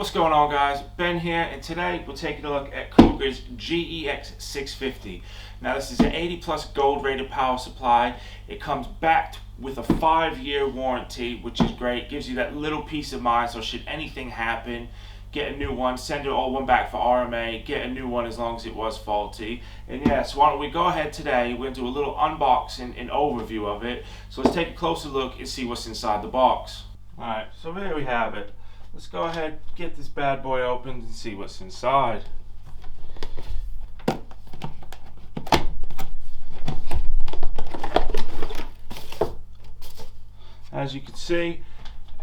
What's going on, guys? Ben here, and today we're taking a look at Cougar's GEX 650. Now this is an 80 plus gold rated power supply. It comes backed with a 5-year warranty, which is great. Gives you that little peace of mind, so should anything happen, get a new one, send it all one back for RMA, get a new one as long as it was faulty. And yeah, so why don't we go ahead today, we're going to do a little unboxing and overview of it. So let's take a closer look and see what's inside the box. Alright, so there we have it. Let's go ahead, get this bad boy opened and see what's inside. As you can see,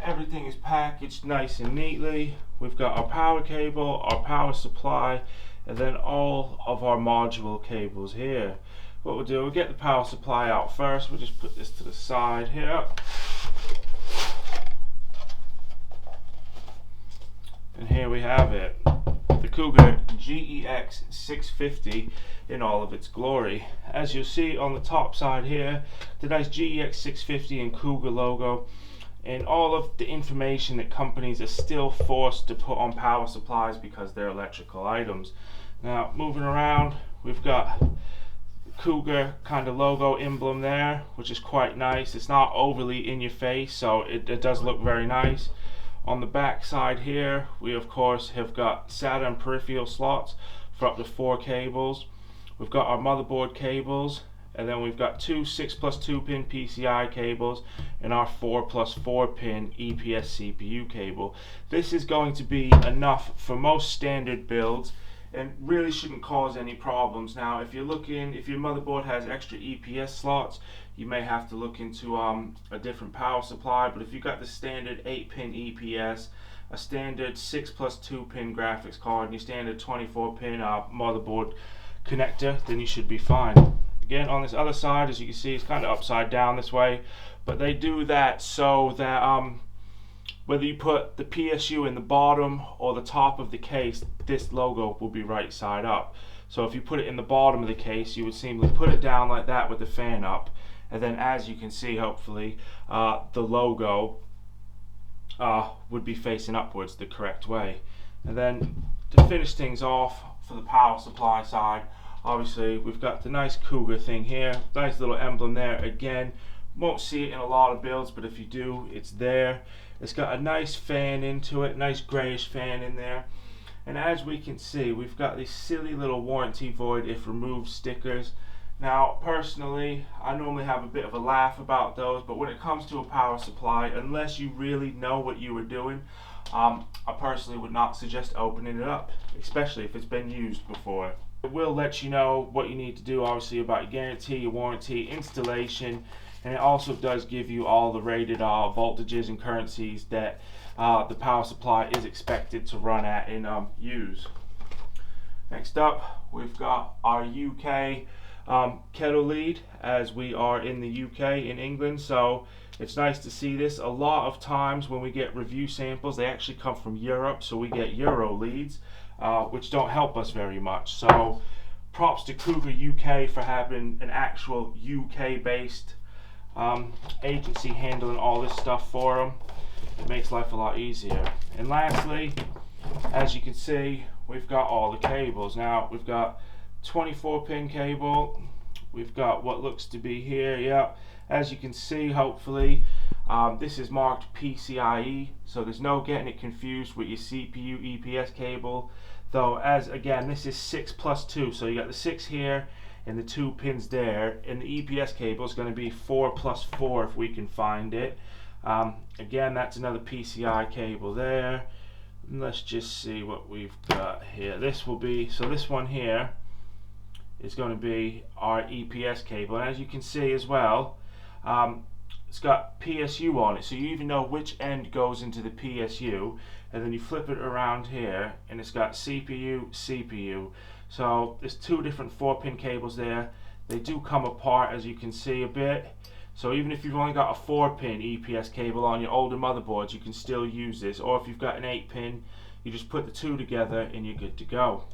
everything is packaged nice and neatly. We've got our power cable, our power supply, and then all of our module cables here. What we'll do, we'll get the power supply out first. We'll just put this to the side here. And here we have it, the Cougar GEX 650 in all of its glory. As you'll see on the top side here, the nice GEX 650 and Cougar logo, and all of the information that companies are still forced to put on power supplies because they're electrical items. Now, moving around, we've got the Cougar kind of logo emblem there, which is quite nice. It's not overly in your face, so it does look very nice. On the back side here, we of course have got SATA and peripheral slots for up to 4 cables. We've got our motherboard cables, and then we've got 2 6+2 pin PCI cables and our 4+4 pin EPS CPU cable. This is going to be enough for most standard builds and really shouldn't cause any problems. Now if your motherboard has extra EPS slots, you may have to look into a different power supply, but if you've got the standard 8-pin EPS, a standard 6+2 pin graphics card, and your standard 24-pin motherboard connector, then you should be fine. Again, on this other side, as you can see, it's kind of upside down this way, but they do that so that whether you put the PSU in the bottom or the top of the case, this logo will be right side up. So if you put it in the bottom of the case, you would simply put it down like that with the fan up, and then as you can see, hopefully, the logo would be facing upwards the correct way. And then to finish things off for the power supply side, obviously we've got the nice Cougar thing here, nice little emblem there. Again, won't see it in a lot of builds, but if you do, it's there. It's got a nice fan into it, nice grayish fan in there. And as we can see, we've got these silly little warranty void if removed stickers. Now personally, I normally have a bit of a laugh about those, but when it comes to a power supply, unless you really know what you were doing, I personally would not suggest opening it up, especially if it's been used before. It will let you know what you need to do, obviously, about your guarantee, your warranty, installation, and it also does give you all the rated voltages and currencies that the power supply is expected to run at and use. Next up, we've got our UK kettle lead, as we are in the UK in England, so it's nice to see this. A lot of times when we get review samples, they actually come from Europe, so we get Euro leads, which don't help us very much. So props to Cougar UK for having an actual UK based agency handling all this stuff for them. It makes life a lot easier. And lastly, as you can see, we've got all the cables. Now we've got 24-pin cable, we've got what looks to be here, yeah, as you can see, hopefully this is marked PCIe, so there's no getting it confused with your CPU EPS cable, though, as again, this is 6+2, so you got the 6 here and the 2 pins there, and the EPS cable is going to be 4+4 if we can find it. Again, that's another PCI cable there. And let's just see what we've got here. This will be, so this one here is going to be our EPS cable, and as you can see as well, it's got PSU on it, so you even know which end goes into the PSU, and then you flip it around here and it's got CPU. So there's 2 different 4-pin cables there. They do come apart, as you can see, a bit, so even if you've only got a 4-pin EPS cable on your older motherboards, you can still use this, or if you've got an 8-pin, you just put the 2 together and you're good to go.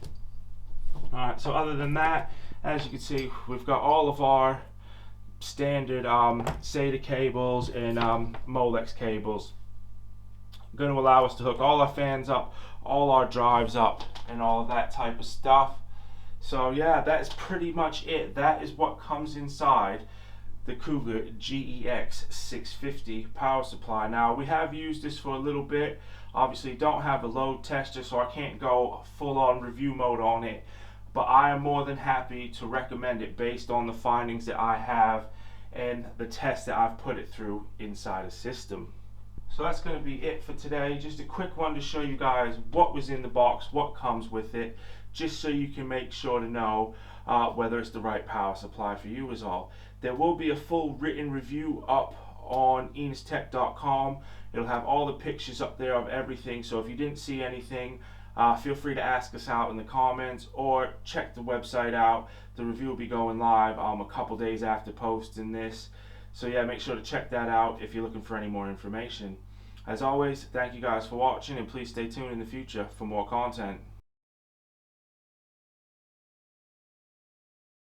Alright, so other than that, as you can see, we've got all of our standard SATA cables and Molex cables. Going to allow us to hook all our fans up all our drives up and all of that type of stuff. So yeah, that's pretty much it. That is what comes inside the Cougar GEX 650 power supply. Now, we have used this for a little bit. Obviously don't have a load tester, so I can't go full on review mode on it, but I am more than happy to recommend it based on the findings that I have and the tests that I've put it through inside a system. So that's going to be it for today. Just a quick one to show you guys what was in the box, what comes with it, just so you can make sure to know whether it's the right power supply for you is all. There will be a full written review up on enistech.com. It'll have all the pictures up there of everything, so if you didn't see anything, feel free to ask us out in the comments or check the website out. The review will be going live a couple days after posting this. So yeah, make sure to check that out if you're looking for any more information. As always, thank you guys for watching, and please stay tuned in the future for more content.